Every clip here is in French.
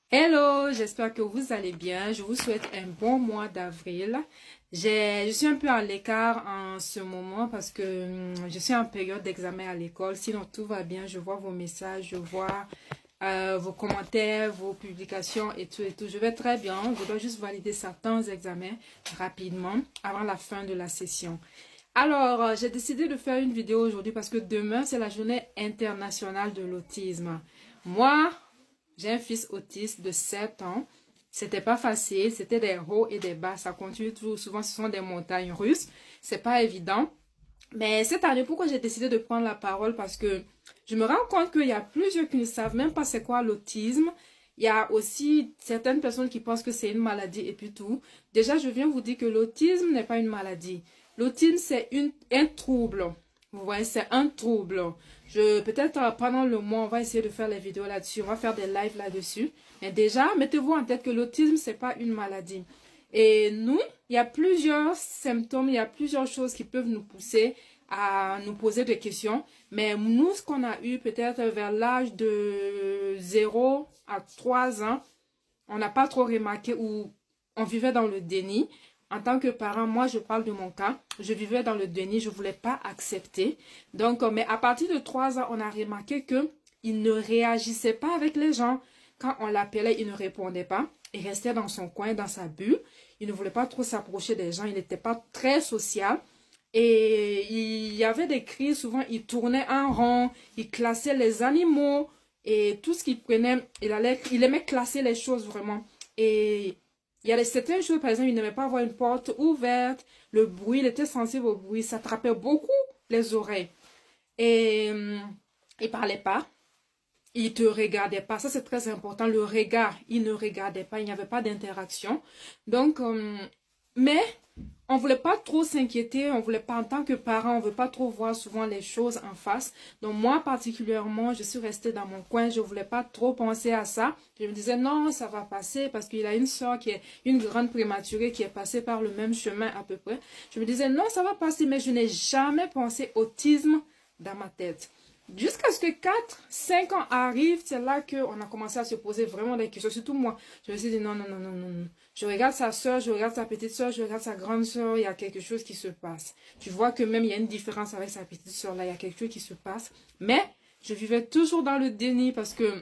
Hello, j'espère que vous allez bien. Je vous souhaite un bon mois d'avril. Je suis un peu à l'écart en ce moment parce que je suis en période d'examen à l'école. Sinon, tout va bien. Je vois vos messages, je vois vos commentaires, vos publications et tout et tout. Je vais très bien. Je dois juste valider certains examens rapidement avant la fin de la session. Alors, j'ai décidé de faire une vidéo aujourd'hui parce que demain, c'est la journée internationale de l'autisme. Moi, j'ai un fils autiste de 7 ans. C'était pas facile, c'était des hauts et des bas. Ça continue toujours. Souvent, ce sont des montagnes russes. C'est pas évident. Mais cette année, pourquoi j'ai décidé de prendre la parole? Parce que je me rends compte qu'il y a plusieurs qui ne savent même pas c'est quoi l'autisme. Il y a aussi certaines personnes qui pensent que c'est une maladie et puis tout. Déjà, je viens vous dire que l'autisme n'est pas une maladie. L'autisme, c'est un trouble. Vous voyez, c'est un trouble. Peut-être pendant le mois, on va essayer de faire les vidéos là-dessus. On va faire des lives là-dessus. Mais déjà, mettez-vous en tête que l'autisme, c'est pas une maladie. Et nous, il y a plusieurs symptômes, il y a plusieurs choses qui peuvent nous pousser à nous poser des questions. Mais nous, ce qu'on a eu peut-être vers l'âge de 0 à 3 ans, on n'a pas trop remarqué ou on vivait dans le déni. En tant que parent, moi, je parle de mon cas. Je vivais dans le déni, je ne voulais pas accepter. Donc, mais à partir de 3 ans, on a remarqué que il ne réagissait pas avec les gens. Quand on l'appelait, il ne répondait pas. Il restait dans son coin, dans sa bulle. Il ne voulait pas trop s'approcher des gens. Il n'était pas très social. Et il y avait des cris. Souvent, il tournait en rond. Il classait les animaux. Et tout ce qu'il prenait, il aimait classer les choses vraiment. Et il y a certaines choses, par exemple, il n'aimait pas avoir une porte ouverte. Le bruit, il était sensible au bruit. Ça attrapait beaucoup les oreilles. Et il parlait pas. Il te regardait pas. Ça, c'est très important. Le regard, il ne regardait pas. Il n'y avait pas d'interaction. Donc, mais on voulait pas trop s'inquiéter. On voulait pas, en tant que parent, on veut pas trop voir souvent les choses en face. Donc, moi, particulièrement, je suis restée dans mon coin. Je voulais pas trop penser à ça. Je me disais, non, ça va passer parce qu'il a une soeur qui est une grande prématurée qui est passée par le même chemin à peu près. Je me disais, non, ça va passer, mais je n'ai jamais pensé autisme dans ma tête. Jusqu'à ce que 4, 5 ans arrivent, c'est là qu'on a commencé à se poser vraiment des questions. Surtout moi, je me suis dit non, non, non, non, non, non. Je regarde sa soeur, je regarde sa petite soeur, je regarde sa grande soeur, il y a quelque chose qui se passe. Tu vois que même il y a une différence avec sa petite soeur là, il y a quelque chose qui se passe. Mais je vivais toujours dans le déni parce que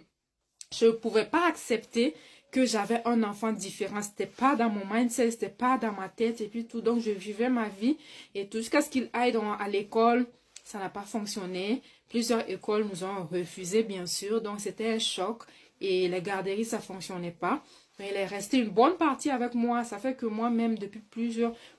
je ne pouvais pas accepter que j'avais un enfant différent. C'était pas dans mon mindset, c'était pas dans ma tête et puis tout. Donc je vivais ma vie et tout jusqu'à ce qu'il aille à l'école. Ça n'a pas fonctionné. Plusieurs écoles nous ont refusé, bien sûr. Donc, c'était un choc. Et les garderies, ça ne fonctionnait pas. Mais il est resté une bonne partie avec moi. Ça fait que moi-même, depuis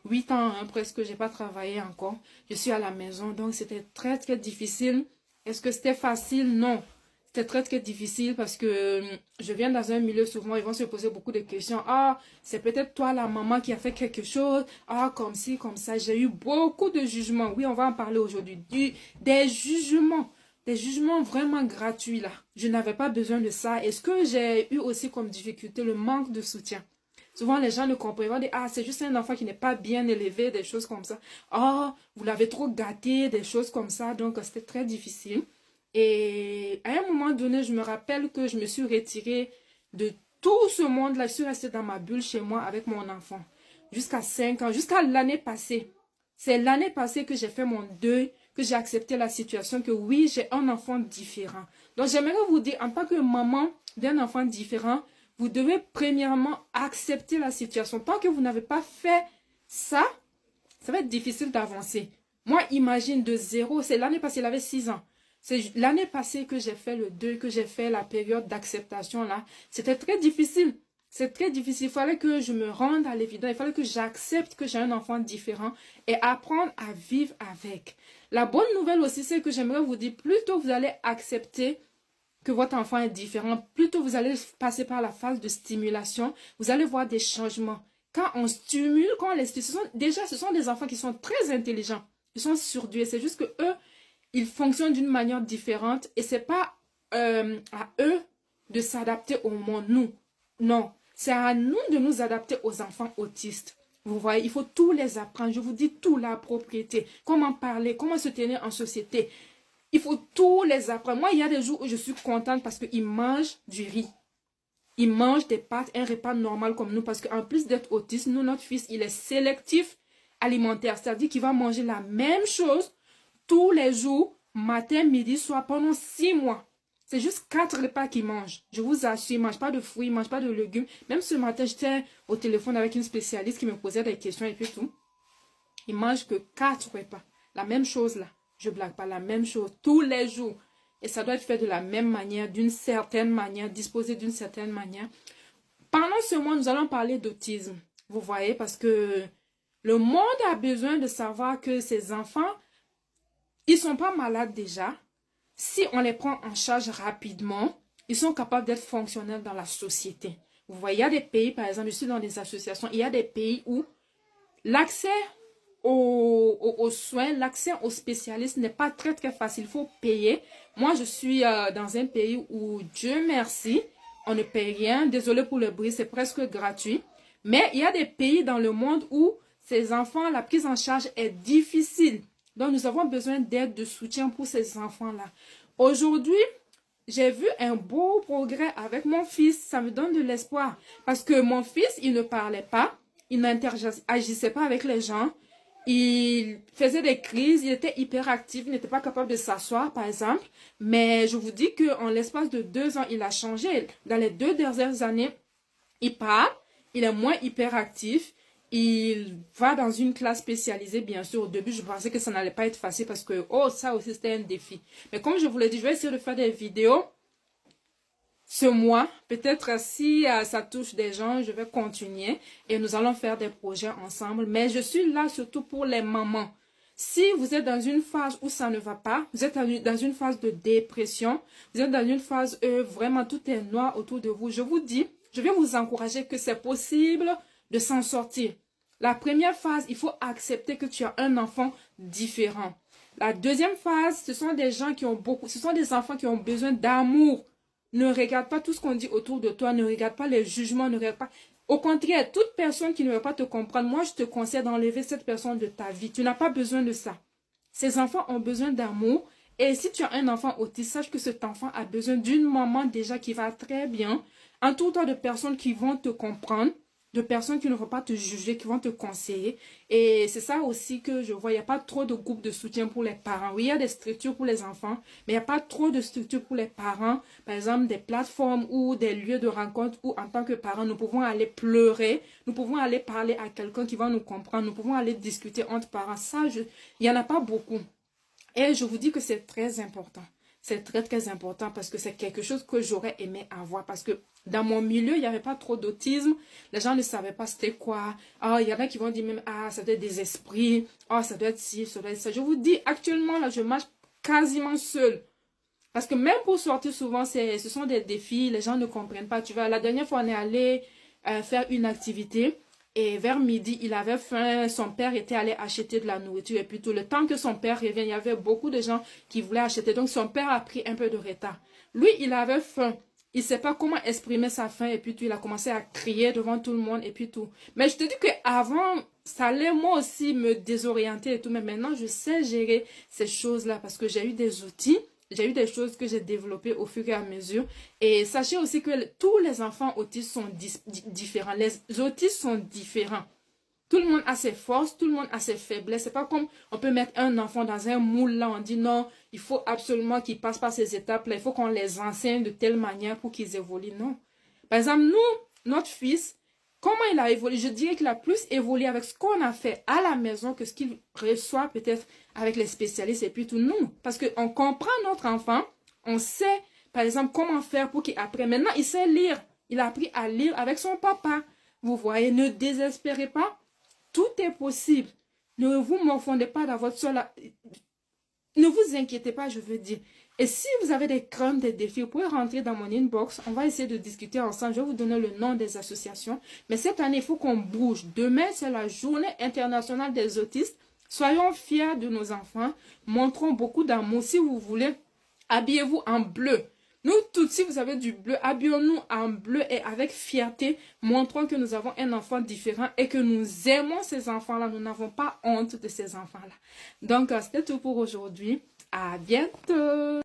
8 ans, hein, presque, j'ai pas travaillé encore. Je suis à la maison. Donc, c'était très, très difficile. Est-ce que c'était facile? Non. C'était très, très difficile parce que je viens dans un milieu, souvent, ils vont se poser beaucoup de questions. Ah, c'est peut-être toi, la maman, qui a fait quelque chose. Ah, comme ci, comme ça. J'ai eu beaucoup de jugements. Oui, on va en parler aujourd'hui. Des jugements. Des jugements vraiment gratuits, là. Je n'avais pas besoin de ça. Et ce que j'ai eu aussi comme difficulté, le manque de soutien. Souvent, les gens ne comprennent pas. Ah, c'est juste un enfant qui n'est pas bien élevé, des choses comme ça. Ah, vous l'avez trop gâté, des choses comme ça. Donc, c'était très difficile. Et à un moment donné, je me rappelle que je me suis retirée de tout ce monde-là. Je suis restée dans ma bulle chez moi avec mon enfant. Jusqu'à 5 ans, jusqu'à l'année passée. C'est l'année passée que j'ai fait mon deuil, que j'ai accepté la situation, que oui, j'ai un enfant différent. Donc, j'aimerais vous dire, en tant que maman d'un enfant différent, vous devez premièrement accepter la situation. Tant que vous n'avez pas fait ça, ça va être difficile d'avancer. Moi, imagine de 0, c'est l'année passée, il avait 6 ans. C'est l'année passée que j'ai fait le deuil, que j'ai fait la période d'acceptation là. C'était très difficile. C'est très difficile. Il fallait que je me rende à l'évidence. Il fallait que j'accepte que j'ai un enfant différent et apprendre à vivre avec. La bonne nouvelle aussi, c'est que j'aimerais vous dire, plus tôt vous allez accepter que votre enfant est différent, plus tôt vous allez passer par la phase de stimulation, vous allez voir des changements. Quand on stimule, quand on les stimule, déjà ce sont des enfants qui sont très intelligents. Ils sont surdoués. C'est juste que eux, ils fonctionnent d'une manière différente et c'est pas à eux de s'adapter au monde, nous. Non, c'est à nous de nous adapter aux enfants autistes. Vous voyez, il faut tout les apprendre. Je vous dis tout, la propriété, comment parler, comment se tenir en société. Il faut tout les apprendre. Moi, il y a des jours où je suis contente parce qu'ils mangent du riz. il mange des pâtes, un repas normal comme nous. Parce qu'en plus d'être autiste, nous, notre fils, il est sélectif alimentaire. C'est-à-dire qu'il va manger la même chose tous les jours, matin, midi, soir, pendant 6 mois. C'est juste 4 repas qu'il mange. Je vous assure, il ne mange pas de fruits, il ne mange pas de légumes. Même ce matin, j'étais au téléphone avec une spécialiste qui me posait des questions et puis tout. Il ne mange que 4 repas. La même chose là. Je ne blague pas, la même chose tous les jours. Et ça doit être fait de la même manière, d'une certaine manière, disposé d'une certaine manière. Pendant ce mois, nous allons parler d'autisme. Vous voyez, parce que le monde a besoin de savoir que ces enfants, ils ne sont pas malades déjà. Si on les prend en charge rapidement, ils sont capables d'être fonctionnels dans la société. Vous voyez, il y a des pays, par exemple, je suis dans des associations, il y a des pays où l'accès aux soins, l'accès aux spécialistes n'est pas très très facile. Il faut payer. Moi, je suis dans un pays où, Dieu merci, on ne paye rien. Désolé pour le bruit, c'est presque gratuit. Mais il y a des pays dans le monde où ces enfants, la prise en charge est difficile. Donc, nous avons besoin d'aide, de soutien pour ces enfants-là. Aujourd'hui, j'ai vu un beau progrès avec mon fils. Ça me donne de l'espoir. Parce que mon fils, il ne parlait pas. Il n'interagissait pas avec les gens. Il faisait des crises. Il était hyperactif. Il n'était pas capable de s'asseoir, par exemple. Mais je vous dis qu'en l'espace de 2 ans, il a changé. Dans les 2 dernières années, il parle. Il est moins hyperactif. Il va dans une classe spécialisée, bien sûr. Au début, je pensais que ça n'allait pas être facile parce que, oh, ça aussi, c'était un défi. Mais comme je vous l'ai dit, je vais essayer de faire des vidéos ce mois. Peut-être si ça touche des gens, je vais continuer et nous allons faire des projets ensemble. Mais je suis là surtout pour les mamans. Si vous êtes dans une phase où ça ne va pas, vous êtes dans une phase de dépression, vous êtes dans une phase où vraiment tout est noir autour de vous, je vous dis, je vais vous encourager que c'est possible de s'en sortir. La première phase, il faut accepter que tu as un enfant différent. La deuxième phase, ce sont des gens qui ont ce sont des enfants qui ont besoin d'amour. Ne regarde pas tout ce qu'on dit autour de toi, ne regarde pas les jugements, ne regarde pas. Au contraire, toute personne qui ne veut pas te comprendre, moi je te conseille d'enlever cette personne de ta vie. Tu n'as pas besoin de ça. Ces enfants ont besoin d'amour. Et si tu as un enfant autiste, sache que cet enfant a besoin d'une maman déjà qui va très bien. Entoure-toi de personnes qui vont te comprendre, de personnes qui ne vont pas te juger, qui vont te conseiller. Et c'est ça aussi que je vois. Il n'y a pas trop de groupes de soutien pour les parents. Oui, il y a des structures pour les enfants, mais il n'y a pas trop de structures pour les parents. Par exemple, des plateformes ou des lieux de rencontre où, en tant que parents, nous pouvons aller pleurer. Nous pouvons aller parler à quelqu'un qui va nous comprendre. Nous pouvons aller discuter entre parents. Ça, il n'y en a pas beaucoup. Et je vous dis que c'est très important. C'est très, très important parce que c'est quelque chose que j'aurais aimé avoir. Parce que dans mon milieu, il n'y avait pas trop d'autisme. Les gens ne savaient pas c'était quoi. Ah, il y en a qui vont dire même, ah, ça doit être des esprits. Ah, ça doit être ci, ça doit être ça. Je vous dis, actuellement, là, je marche quasiment seule. Parce que même pour sortir souvent, ce sont des défis. Les gens ne comprennent pas. Tu vois, la dernière fois, on est allé faire une activité. Et vers midi, il avait faim, son père était allé acheter de la nourriture. Et puis tout le temps que son père revient, il y avait beaucoup de gens qui voulaient acheter. Donc son père a pris un peu de retard. Lui, il avait faim. Il ne sait pas comment exprimer sa faim. Et puis tout, il a commencé à crier devant tout le monde. Et puis tout. Mais je te dis qu'avant, ça allait moi aussi me désorienter et tout. Mais maintenant, je sais gérer ces choses-là parce que j'ai eu des outils. J'ai eu des choses que j'ai développées au fur et à mesure. Et sachez aussi que tous les enfants autistes sont différents. Les autistes sont différents. Tout le monde a ses forces, tout le monde a ses faiblesses. C'est pas comme on peut mettre un enfant dans un moule là, on dit non, il faut absolument qu'il passe par ces étapes là. Il faut qu'on les enseigne de telle manière pour qu'ils évoluent. Non. Par exemple, nous, notre fils, comment il a évolué? Je dirais qu'il a plus évolué avec ce qu'on a fait à la maison que ce qu'il reçoit peut-être avec les spécialistes et puis tout nous. Parce qu'on comprend notre enfant, on sait par exemple comment faire pour qu'il apprenne. Maintenant, il sait lire. Il a appris à lire avec son papa. Vous voyez, ne désespérez pas. Tout est possible. Ne vous morfondez pas dans votre sol. Ne vous inquiétez pas, je veux dire. Et si vous avez des craintes, des défis, vous pouvez rentrer dans mon inbox. On va essayer de discuter ensemble. Je vais vous donner le nom des associations. Mais cette année, il faut qu'on bouge. Demain, c'est la journée internationale des autistes. Soyons fiers de nos enfants. Montrons beaucoup d'amour. Si vous voulez, habillez-vous en bleu. Nous tous, si vous avez du bleu, habillons-nous en bleu et avec fierté. Montrons que nous avons un enfant différent et que nous aimons ces enfants-là. Nous n'avons pas honte de ces enfants-là. Donc, c'était tout pour aujourd'hui. À bientôt!